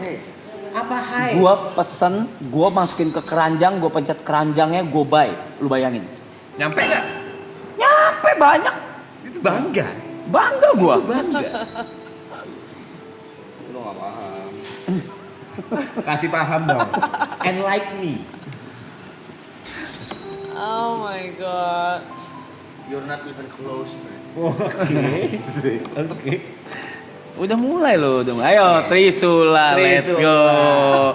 Apa hai? Gua pesen, gua masukin ke keranjang, gua pencet keranjangnya, gua buy. Lu bayangin. Nyampe nggak? Nyampe banyak. Itu bangga. Bangga gua. Itu bangga. Lu nggak paham. Kasih paham dong. Enlighten me. Oh my god. You're not even close, man. Oke. Udah mulai loh, dong. Ayo, Trisula, let's Trisula. go.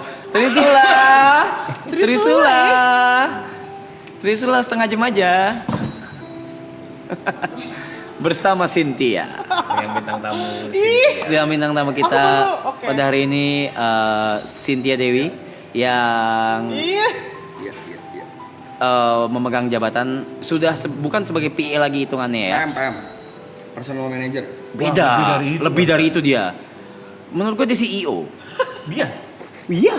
Trisula setengah jam aja. Bersama Cynthia. Yang bintang tamu. Yang bintang tamu kita Aku dulu, oke. pada hari ini Cynthia Dewi yang Iya. memegang jabatan sudah bukan sebagai PA lagi hitungannya ya. PM. Personal manager. Beda, lebih dari itu, lebih dari itu dia. Menurut gue dia CEO. Dia. Iya.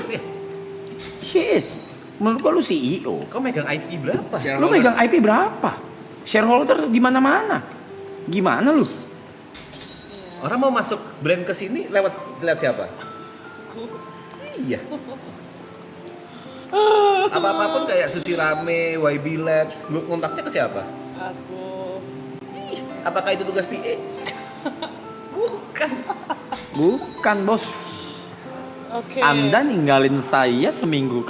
She is. Menurut gue lu CEO. Kau megang IP berapa? Lu megang IP berapa? Shareholder di mana-mana. Gimana lu? Orang mau masuk brand ke sini lewat siapa? Iya. Apa-apapun kayak Susi Rame, YB Labs, lu kontaknya ke siapa? Aku. Apakah itu tugas PA? Bukan. Bukan, Bos. Oke. Anda ninggalin saya sebulan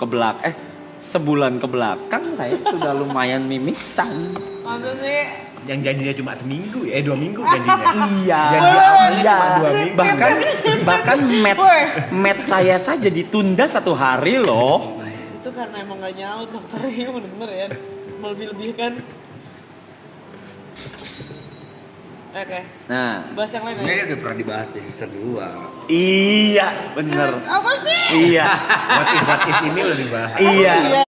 ke belakang saya sudah lumayan mimisan. Masa sih? Yang janjinya cuma seminggu ya, 2 minggu janjinya. Iya. Janji awalnya Iya. cuma 2 minggu. Bahkan match saya saja ditunda 1 hari loh. Itu karena emang gak nyaut dokternya bener-bener ya. Melebih-lebihkan. Oke. Nah, Bahas yang lain Sebenarnya ya. udah pernah dibahas di season 2. iya, bener. Apa sih? Iya. What if ini udah dibahas. Iya. Iya.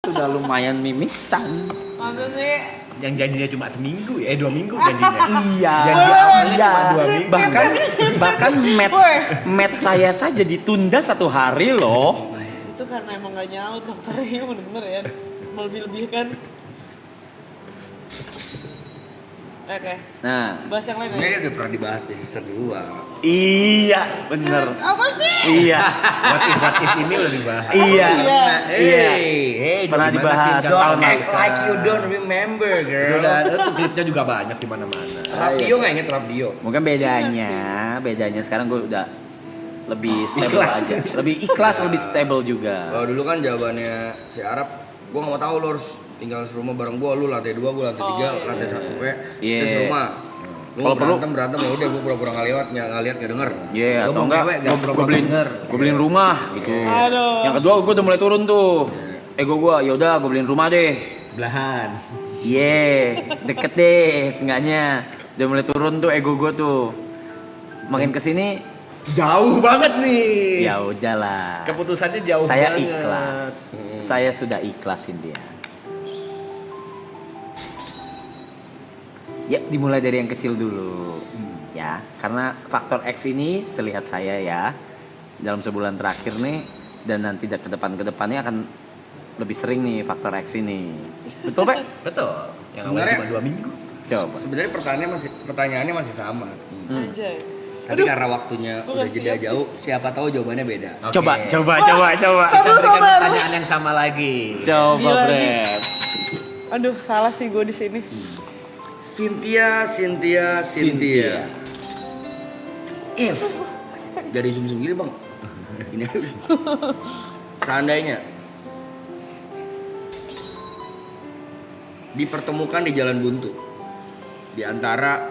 Sudah lumayan mimisan. Masa sih? Yang janjinya cuma seminggu ya, 2 minggu janjinya. Iya. Janji awalnya Iya. cuma 2 minggu. Bahkan match saya saja ditunda 1 hari loh. Itu karena emang gak nyaut dokternya bener-bener ya. Melebih-lebihkan. Oke. Nah, Bahas yang lain ya. Sebenarnya udah pernah dibahas di season 2. iya, bener. Apa sih? Iya. What if ini udah dibahas. Iya. Iya. Hey, Pernah gimana dibahas sih, tahun Don't lalu. act like you don't remember, girl. Udah ada tuh klipnya juga banyak di mana-mana. Rapdio nggak inget Rapdio? Mungkin bedanya sekarang gue udah lebih stable Ikhlas. aja. Lebih ikhlas, lebih stable juga. Kalau dulu kan jawabannya si Arab, gua nggak mau tahu lo harus tinggal serumah bareng gua, lu lantai 2, gua lantai 3, lantai 1 we. Iya. Kita serumah. Lu Kalau perlu- berantem ya udah gua pura-pura nggak lewat, nggak lihat, nggak denger. Iya, Lo atau mau enggak cewek, gak gue beliin, gue beliin rumah gitu. Aduh. Yang kedua gue udah mulai turun tuh. Ego gue, yaudah gue beliin rumah deh. Sebelahan. Deket deh, seenggaknya. Udah mulai turun tuh ego gue tuh. Makin kesini Jauh banget nih. Ya udahlah. Keputusannya jauh Saya banget. ikhlas. Saya sudah ikhlas Cynthia. Ya, dimulai dari yang kecil dulu. Ya, karena faktor X ini selihat saya ya dalam sebulan terakhir nih dan nanti ke depannya akan lebih sering nih faktor X ini. Betul, Pak? Betul. Yang Sebenarnya- awalnya cuma 2 minggu. Coba. Sebenarnya pertanyaannya masih sama. Anjay. Tapi karena waktunya Gua udah nggak jeda siap. jauh, siapa tahu jawabannya beda. Oke. Coba. Kita berikan sabar. pertanyaan yang sama lagi. Coba, Gila nih. Brad. Aduh, salah sih gue di sini. Cynthia. If dari zoom gini bang, ini seandainya dipertemukan di jalan buntu di antara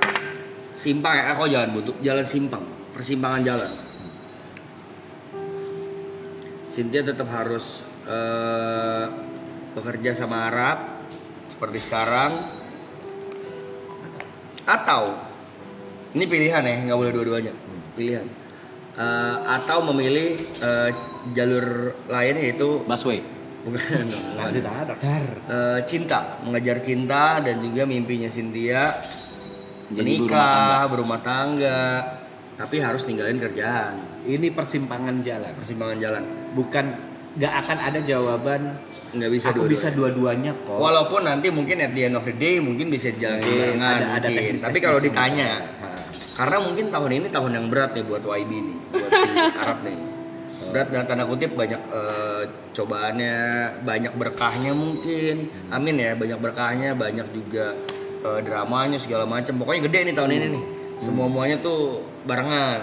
simpang jalan buntu, jalan simpang, persimpangan jalan. Cynthia tetap harus bekerja sama Arab seperti sekarang, atau ini pilihan ya, nggak boleh dua-duanya, pilihan. Atau memilih jalur lain yaitu Busway. bukan Tidak ada. cinta, mengejar cinta dan juga mimpinya Cynthia Jadi menikah, berumah tangga, tapi harus ninggalin kerjaan, Ini persimpangan jalan. persimpangan jalan. Bukan nggak akan ada jawaban. Nggak bisa Aku bisa dua-duanya kok. Walaupun nanti mungkin at the end of the day mungkin bisa jalan Mungkin barengan, ada mungkin. teknis-teknisnya Tapi kalau ditanya, misalnya. karena mungkin tahun ini tahun yang berat nih buat YB nih, buat si Arab nih. Berat dalam tanda kutip, banyak cobaannya, banyak berkahnya mungkin. Amin ya, banyak berkahnya, banyak juga dramanya segala macam. Pokoknya gede nih tahun ini nih. Semua-muanya tuh barengan.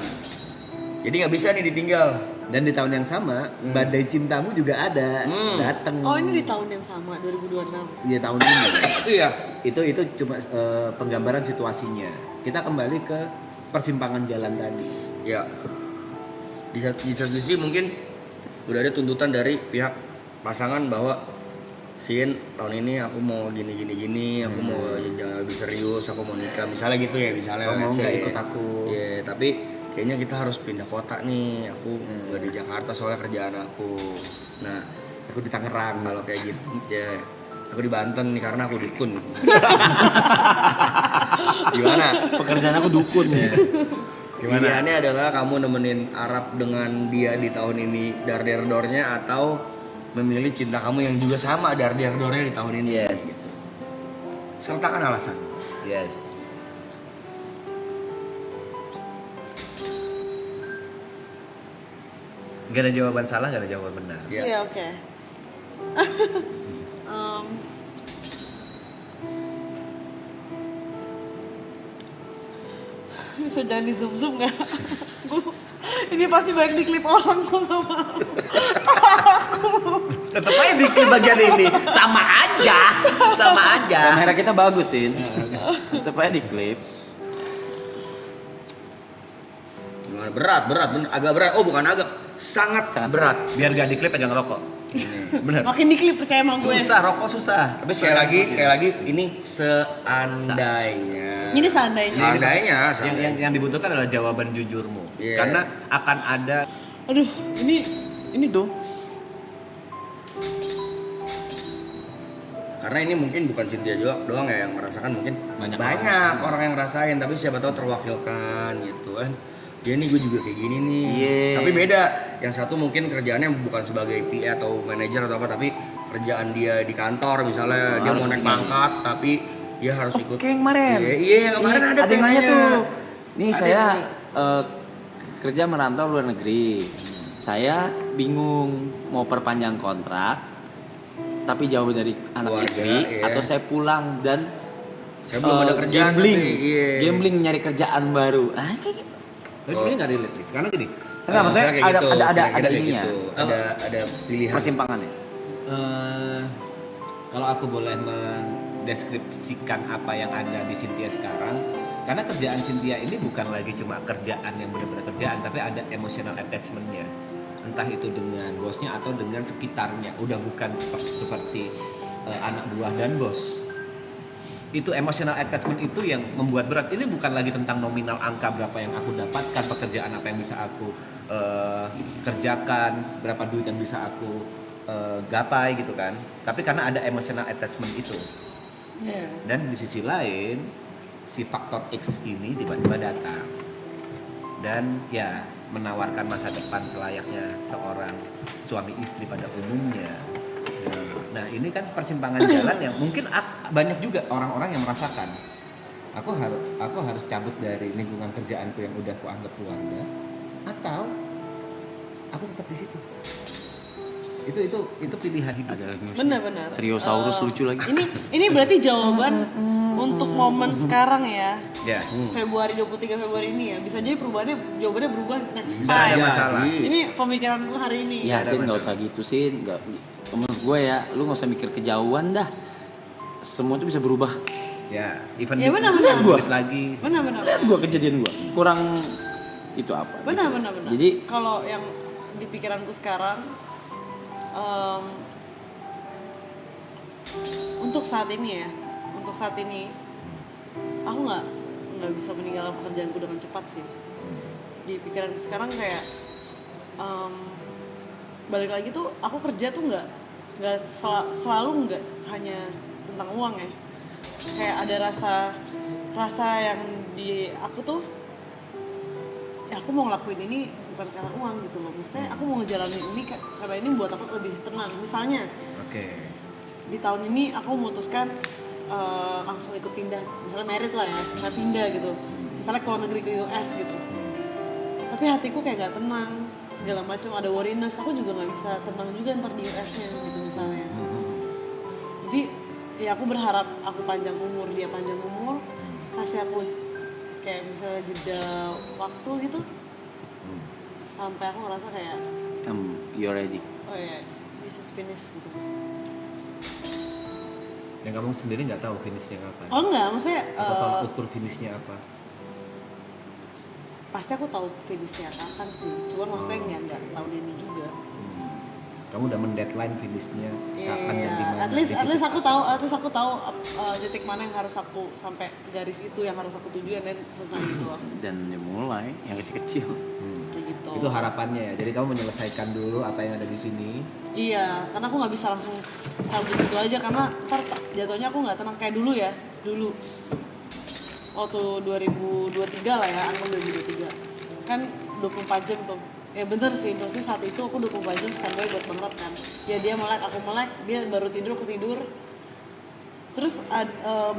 Jadi nggak bisa nih ditinggal. Dan di tahun yang sama, badai cintamu juga ada, datang. Oh, ini di tahun yang sama, 2026. Di tahun ini. Iya. Itu cuma penggambaran situasinya. Kita kembali ke persimpangan jalan tadi. Ya, di satu sisi mungkin udah ada tuntutan dari pihak pasangan bahwa Sin tahun ini aku mau gini, aku mau jangan lebih serius, aku mau nikah, misalnya gitu ya, misalnya. Kamu mau let's say. nggak ikut aku? Iya, tapi kayaknya kita harus pindah kota nih, aku nggak di Jakarta soalnya kerjaan aku. Nah, Aku di Tangerang. kalau kayak gitu, ya aku di Banten nih karena aku dukun. Gimana? Pekerjaan aku dukun ya. Pilihannya adalah kamu nemenin Arab dengan dia di tahun ini dar-der-dornya, atau memilih cinta kamu yang juga sama dar-der-dornya di tahun ini. Yes. Sertakan alasan. Yes. Gak ada jawaban salah, gak ada jawaban benar. Ya. Iya, oke. Bisa jangan di zoom nggak? Ini pasti banyak di klip orang kok sama. Tetep aja di bagian ini sama aja. Kamera kita bagus sih. Tetep aja di klip. Gimana? Berat, bener. Agak berat. Oh, bukan agak, sangat berat. Biar gak diklip pegang rokok. Bener. Makin di klip percaya sama gue. Susah, rokok susah. Tapi sekali lagi ini seandainya. Ini seandainya. Seandainya. Yang dibutuhkan adalah jawaban jujurmu. Iya. Karena akan ada Aduh, ini tuh. Karena ini mungkin bukan Cynthia juga doang ya yang merasakan, mungkin Banyak orang yang ngerasain, tapi siapa tahu terwakilkan gitu kan. Ya ini gue juga kayak gini nih. Yeah. Tapi beda. Yang satu mungkin kerjaannya bukan sebagai PA atau manajer atau apa, tapi kerjaan dia di kantor misalnya, dia mau naik pangkat tapi dia harus ikut. Kayak yang kemarin. Iya, yang kemarin ada yang nanya temanya. tuh. Nih Ada saya nih. kerja merantau luar negeri. Saya bingung mau perpanjang kontrak tapi jauh dari anak Keluarga, istri, iya. atau saya pulang dan Saya belum ada kerjaan gambling, tapi, iya. gambling nyari kerjaan baru. Nah kayak gitu. Tapi sebenarnya nggak relate sih. Karena gini, Enggak, maksudnya kayak ada gitu, ada kira-kira kayak ininya. gitu. Ada pilihan. Persimpangannya. kalau aku boleh mendeskripsikan apa yang ada di Cynthia sekarang, karena kerjaan Cynthia ini bukan lagi cuma kerjaan yang benar-benar kerjaan, tapi ada emotional attachment-nya. Entah itu dengan bosnya atau dengan sekitarnya. Udah bukan seperti anak buah dan bos. itu emotional attachment itu yang membuat berat. Ini bukan lagi tentang nominal angka berapa yang aku dapatkan, pekerjaan apa yang bisa aku kerjakan, berapa duit yang bisa aku gapai gitu kan. Tapi karena ada emotional attachment itu. Iya. Dan di sisi lain si faktor X ini tiba-tiba datang dan ya menawarkan masa depan selayaknya seorang suami istri pada umumnya. Nah ini kan persimpangan jalan yang mungkin banyak juga orang-orang yang merasakan. Aku harus cabut dari lingkungan kerjaanku yang udah kuanggap keluarga, atau aku tetap di situ. Itu pilihan hidup. Ada lagi Benar-benar. Triosaurus lucu lagi. Ini berarti jawaban untuk momen sekarang ya. Ya, Februari 23 Februari ini ya. Bisa jadi jawabannya berubah next Nggak ada time. masalah. Ini pemikiranku hari ini. Ya, ada Sin, nggak masalah. usah gitu, Sin. Nggak, menurut gue ya, lu nggak usah mikir kejauhan dah. Semua itu bisa berubah. ya, even Ya, benar-benar. duit lagi. Benar-benar. Lihat gue kejadian gue. Kurang itu apa? Benar. Jadi kalau yang di pikiranku sekarang untuk saat ini aku nggak bisa meninggalkan pekerjaanku dengan cepat sih. Di pikiranku sekarang kayak balik lagi tuh aku kerja tuh nggak selalu nggak hanya tentang uang ya. Kayak ada rasa yang di aku tuh ya aku mau ngelakuin ini bukan karena uang gitu loh. Maksudnya aku mau ngejalanin ini karena ini buat aku lebih tenang. Misalnya Oke. di tahun ini aku memutuskan langsung ikut pindah, misalnya merit lah ya, misalnya pindah gitu, misalnya ke luar negeri ke US gitu. Tapi hatiku kayak gak tenang, segala macam ada worriness, aku juga nggak bisa tenang juga ntar di US-nya gitu misalnya. Jadi ya aku berharap aku panjang umur, dia panjang umur, kasih aku kayak misalnya jeda waktu gitu, sampai aku ngerasa kayak you're ready. oh ya this is finished gitu. Dan kamu sendiri nggak tahu finishnya kapan? Oh enggak, maksudnya Atau tolak ukur finishnya apa? pasti aku tahu finishnya kapan sih. Cuman maksudnya nggak tahun ini juga. Kamu udah mendeadline finishnya kapan dan di mana? At least aku tahu titik mana yang harus aku sampai garis itu yang harus aku tuju dan selesai gitu loh. Dan dimulai yang kecil-kecil. Kayak gitu. Itu harapannya ya. Jadi kamu menyelesaikan dulu apa yang ada di sini. Iya, karena aku nggak bisa langsung cabut gitu aja karena ntar jatuhnya aku nggak tenang kayak dulu ya. Dulu waktu 2023 lah ya, anggap 2023 kan 24 jam tuh. Ya bener sih, maksudnya saat itu aku 24 jam standby buat banget kan. Ya dia melek, aku melek, dia baru tidur, aku tidur. Terus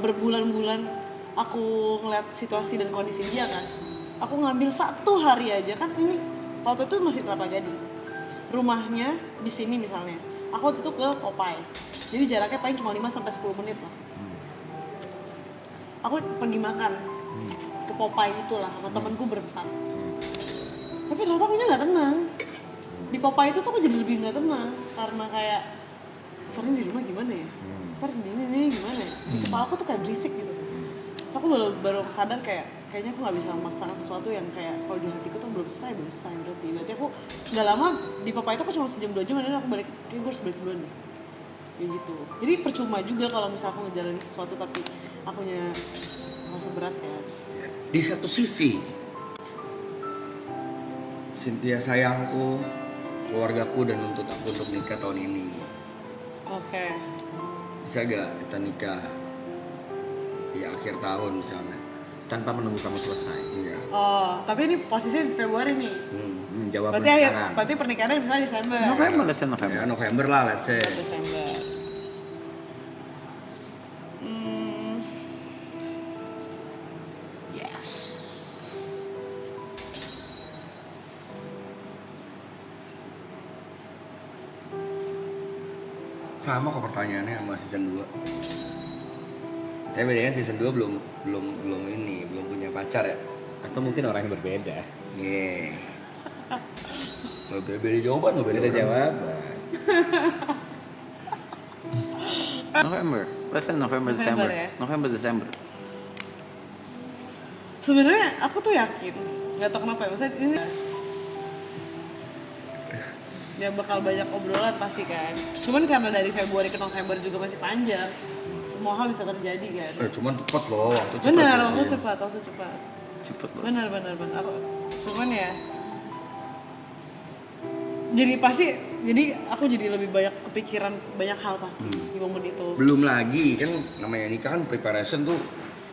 berbulan-bulan aku ngeliat situasi dan kondisi dia kan. Aku ngambil 1 hari aja kan, ini waktu itu masih Kelapa Gading. Rumahnya di sini misalnya. Aku waktu itu ke Popeye. Jadi jaraknya paling cuma 5-10 menit lah. Aku pergi makan ke Popeye itulah sama temenku berempat. Tapi ternyata aku nggak tenang. Di Popeye itu tuh aku jadi lebih nggak tenang karena kayak karena di rumah gimana ya? Ntar ini gimana ya? Kepala aku tuh kayak berisik gitu. Terus aku baru sadar kayaknya aku nggak bisa memaksakan sesuatu yang kayak kalau di hatiku tuh belum selesai berarti aku nggak lama di Popeye itu aku cuma sejam 2 jam dan aku balik kayak gue harus balik duluan deh. Kayak gitu. Jadi percuma juga kalau misalnya aku ngejalanin sesuatu tapi akunya merasa berat ya. Di satu sisi, Cynthia sayangku, keluargaku dan nuntut aku untuk nikah tahun ini. Oke. Bisa gak kita nikah di akhir tahun misalnya? Tanpa menunggu kamu selesai. Iya. Oh, tapi ini posisinya di Februari nih. Jawaban Berarti sekarang. berarti pernikahannya misalnya Desember. November. Ya November lah, let's say. Desember. Yes. Sama kok pertanyaannya sama season 2. Tapi bedanya season 2 belum punya pacar ya. Atau mungkin orang yang berbeda. Nih. Beda jawaban, Beda orang. jawaban. November. Let's say November, November December. ya? November, December. Sebenarnya aku tuh yakin, nggak tahu kenapa ya, maksudnya ini dia bakal banyak obrolan pasti kan. Cuman karena dari Februari ke November juga masih panjang, semua hal bisa terjadi kan. Cuman cepet loh, waktu cepet. Benar, ya. waktu cepat. Cepet loh. Benar. Cuman ya, jadi aku jadi lebih banyak kepikiran banyak hal pasti di momen itu. Belum lagi kan namanya nikah kan preparation tuh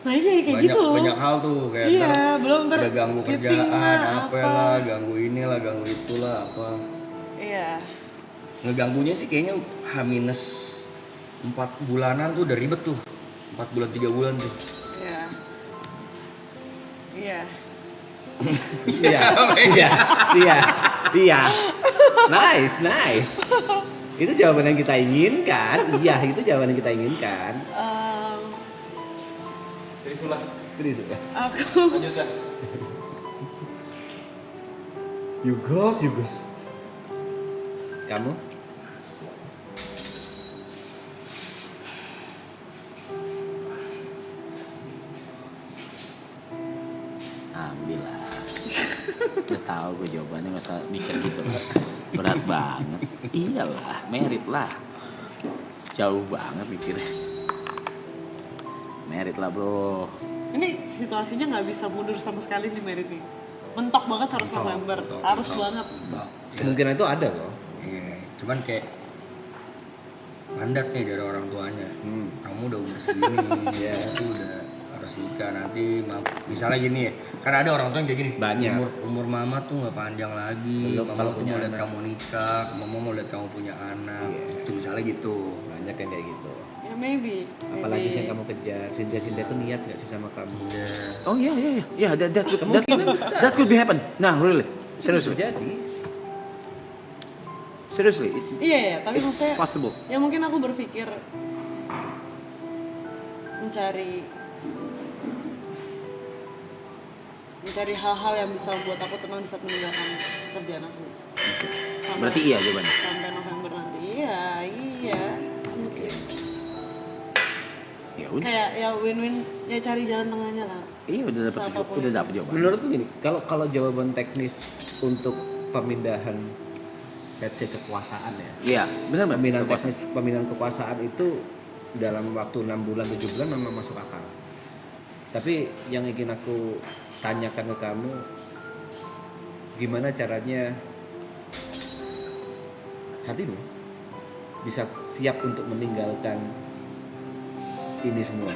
Nah iya kayak banyak gitu. banyak hal tuh kayak Iya, ntar belum ntar udah ganggu fitting kerjaan lah, apa lah, ganggu inilah, ganggu itulah apa. Iya. Ngeganggunya sih kayaknya H-4 bulanan tuh udah ribet tuh. 4 bulan 3 bulan tuh. Iya. Iya. Nice. Itu jawaban yang kita inginkan. Iya, itu jawaban yang kita inginkan. Trisula. Aku Yugos. Kamu? Ambil lah. Udah tahu gue jawabannya, nggak usah mikir gitu. Berat banget. Iyalah, merit lah. Jauh banget mikirnya. Merit lah bro. ini situasinya nggak bisa mundur sama sekali nih merit nih. Mentok banget harus November. Harus banget. Kemungkinan itu ada loh. Iya, cuman kayak mandat nih dari orang tuanya. Kamu udah umur segini, ya itu udah harus nikah nanti. Misalnya gini ya, kan ada orang tua yang kayak gini. Banyak. Umur mama tuh nggak panjang lagi. Belum, Mama kalau tuh punya mau lihat anak. kamu nikah, mama mau lihat kamu punya anak. Iya. Itu misalnya gitu. Banyak yang kayak gitu. Ya maybe. Apalagi yang kamu kejar. Cynthia tuh niat gak sih sama kamu? Iya. Oh iya, that could be happen. Nah, really, seriously, Iya ya, tapi it's maksudnya possible. ya mungkin aku berpikir mencari hal-hal yang bisa buat aku tenang di saat meninggalkan kerjaan aku. Berarti iya jawabannya. Sampai November nanti. Iya. Mungkin. Ya udah. Kayak ya win-win, ya cari jalan tengahnya lah. Iya Siapapun. udah dapet jawaban. Menurutku gini, kalau jawaban teknis untuk pemindahan let's say kekuasaan ya. Iya, benar Pemindahan teknis pemindahan kekuasaan itu dalam waktu 6 bulan 7 bulan memang masuk akal. Tapi yang ingin aku tanyakan ke kamu, gimana caranya hatimu bisa siap untuk meninggalkan ini semua?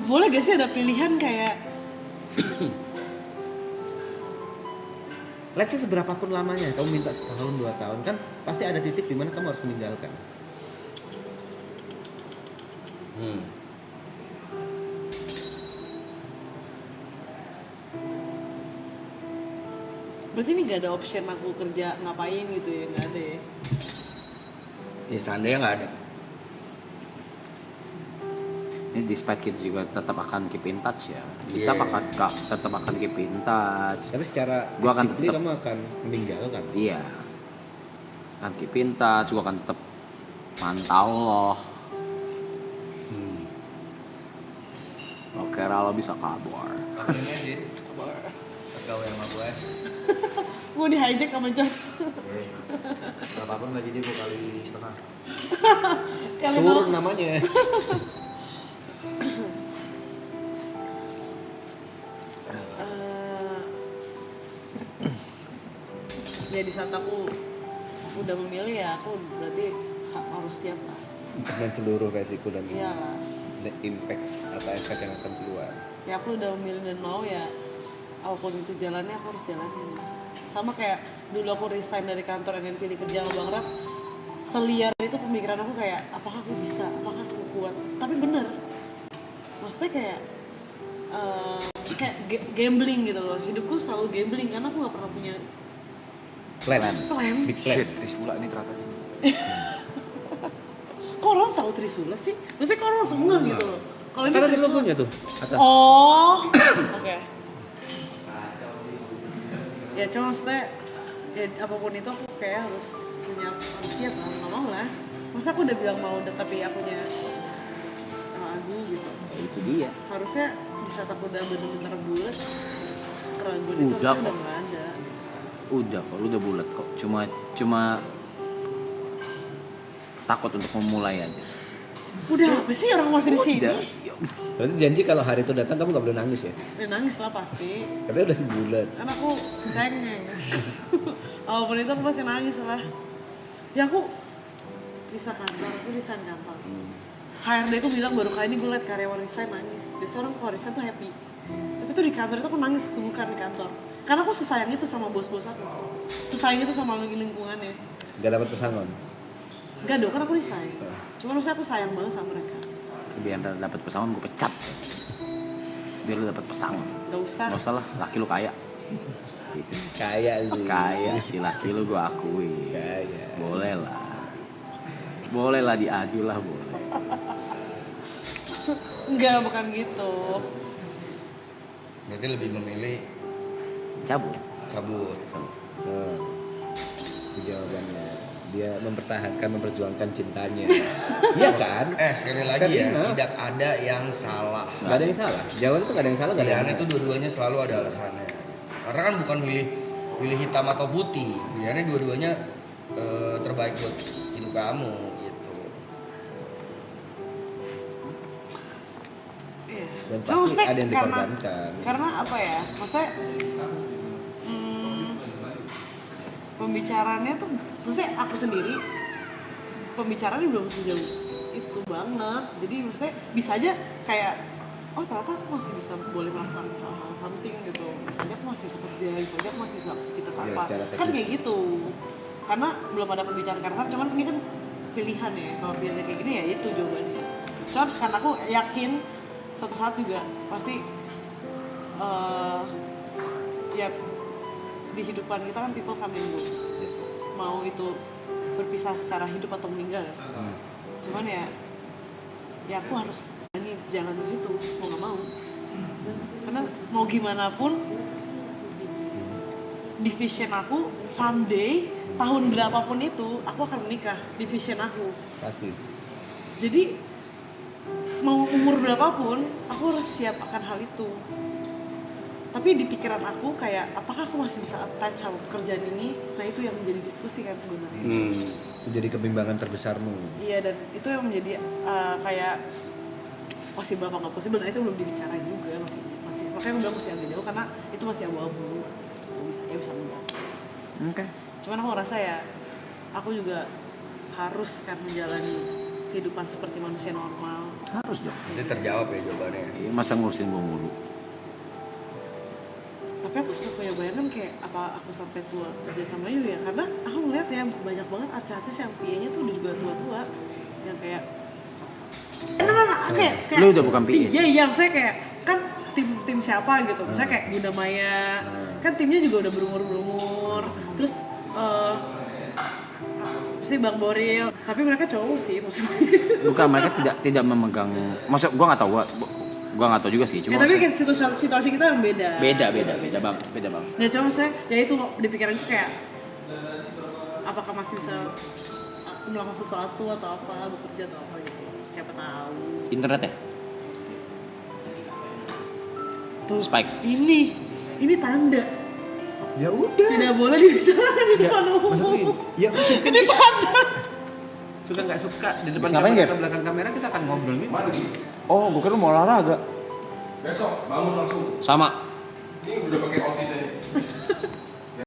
Boleh gak sih ada pilihan kayak Let's say seberapa pun lamanya, kamu minta setahun 2 tahun, kan pasti ada titik di mana kamu harus meninggalkan. berarti ini gak ada option aku kerja ngapain gitu ya, gak ada ya. Ya seandainya nggak ada. Ini despite kita juga tetap akan keep in touch ya. Kita Yeah. tetap akan keep in touch. Tapi secara Gua akan physically tetap- kamu akan meninggalkan. Iya. Akan keep in touch, juga akan tetap mantau loh. Oke, Ralo bisa kabur. Akhirnya sih, pegawai sama gue. Gue di hijack sama John. Berapapun gaji dia 2 kali setengah. Kali Turun namanya. ya di saat aku udah memilih ya aku berarti harus siap lah. Dan seluruh resiko dan Iya lah. impact atau efek yang akan keluar. Ya aku udah memilih dan mau ya apapun itu jalannya aku harus jalanin. Sama kayak dulu aku resign dari kantor dan pilih kerja sama Bang Raf, seliar itu pemikiran aku kayak apakah aku bisa, apakah aku kuat. Tapi bener, maksudnya kayak gambling gitu loh. Hidupku selalu gambling karena aku gak pernah punya Plan. Big plan. Shit, Trisula nih ternyata. kok orang tahu Trisula sih? Maksudnya kok orang langsung ngeh gitu loh. Kalau ini Karena di Trisula. logonya tuh atas. Oh, oke. Ya cuma maksudnya ya apapun itu aku kayak harus siap lah, nggak mau lah. Masa aku udah bilang mau udah tapi akunya ragu gitu. Ya, itu dia. Harusnya di saat aku udah bener-bener bulat, keraguan itu Udah harusnya kok. udah nggak ada. Udah kok, lu udah bulat kok. Cuma takut untuk memulai aja. Udah apa sih orang masih di sini? Udah. Berarti janji kalau hari itu datang kamu nggak boleh nangis ya? Ya nangis lah pasti. Tapi udah sebulan. Kan aku cengeng. Walaupun itu aku pasti nangis lah. Ya aku bisa kantor, aku resign kantor. HRD aku bilang baru kali ini gue liat karyawan resign nangis. Biasanya orang kalau resign tuh happy. Tapi tuh di kantor itu aku nangis sungguhan di kantor. Karena aku sesayang itu sama bos-bos aku. Sesayang itu sama lingkungannya. Gak dapat pesangon. Enggak dong, kan aku resign. Cuma maksudnya aku sayang banget sama mereka. Biar dapat pesangon gue pecat. Biar lu dapat pesangon. Gak usah. Nggak usah lah, laki lu kaya. Kaya sih. Kaya si laki lu gue akui. Kaya. Boleh lah. Boleh lah diadu lah boleh. Enggak, bukan gitu. Berarti lebih memilih Cabut. cabut. Oh. Itu jawabannya. Dia memperjuangkan cintanya. Iya kan? Sekali lagi Kan ya, enak. tidak ada yang salah. Gak ada yang salah. Jawaban itu gak ada yang salah, gak ada yang Pilihannya itu dua-duanya selalu ada alasannya. Karena kan bukan pilih hitam atau putih. Pilihannya dua-duanya terbaik buat hidup kamu gitu. Iya. Dan Cuma pasti maksudnya ada yang dikorbankan. Karena apa ya? Maksudnya pembicaraannya tuh, maksudnya aku sendiri pembicaraannya belum sejauh itu banget. Jadi maksudnya bisa aja kayak oh ternyata aku masih bisa boleh melakukan hal-hal something gitu. Bisa aja aku masih bisa kerja, bisa aja aku masih bisa kita Iya, sapa. secara Kan teknis. kayak gitu. Karena belum ada pembicaraan karena cuman ini kan pilihan ya. Kalau pilihannya kayak gini ya itu jawabannya. Cuman karena aku yakin suatu saat juga pasti ya di hidupan kita kan people come and go. Yes. Mau itu berpisah secara hidup atau meninggal ya. Cuman ya aku harus ini jalan itu mau nggak mau. Karena mau gimana pun di vision aku someday tahun berapapun itu aku akan menikah di vision aku. Pasti. Jadi mau umur berapapun aku harus siap akan hal itu. Tapi di pikiran aku kayak apakah aku masih bisa attach sama pekerjaan ini? Nah itu yang menjadi diskusi kan sebenarnya. Itu jadi kebimbangan terbesarmu. Iya, dan itu yang menjadi kayak possible apa nggak possible. Nah itu belum dibicarain juga masih makanya aku bilang masih agak jauh karena itu masih abu-abu. Bisa enggak. Oke. Cuman aku ngerasa ya aku juga harus kan menjalani kehidupan seperti manusia normal. Harus dong. Jadi terjawab ya jawabannya. Iya, masa ngurusin gue mulu. Tapi aku sempat punya bayangan kayak apa aku sampai tua kerja sama Yu ya, karena aku ngeliat ya banyak banget artis-artis yang PA-nya tuh udah juga tua-tua yang kayak kayak Lu udah bukan PA sih? iya maksudnya kayak kan tim siapa gitu, misalnya kayak Bunda Maya kan timnya juga udah berumur terus pasti Bang Boril, tapi mereka cowok sih maksudnya. Bukan, mereka tidak memegang. Maksud gua nggak tahu, gua nggak tahu juga sih. Cuma Ya, tapi maksudnya- kan situasi kita yang beda. beda bang. Nah cuma saya ya itu di pikiranku kayak apakah masih bisa aku melakukan sesuatu atau apa, bekerja atau apa gitu, siapa tahu. Internet ya? Tuh Spike. ini tanda Ya udah. tidak boleh dibicarakan di depan umum. Maksudnya ya Ini tanda. suka nggak suka di depan Ngapain, kamera Ger? atau belakang kamera kita akan ngobrol nih. Oh, gua kira lu mau olahraga. Besok bangun langsung. Sama. Ini udah pakai outfitnya.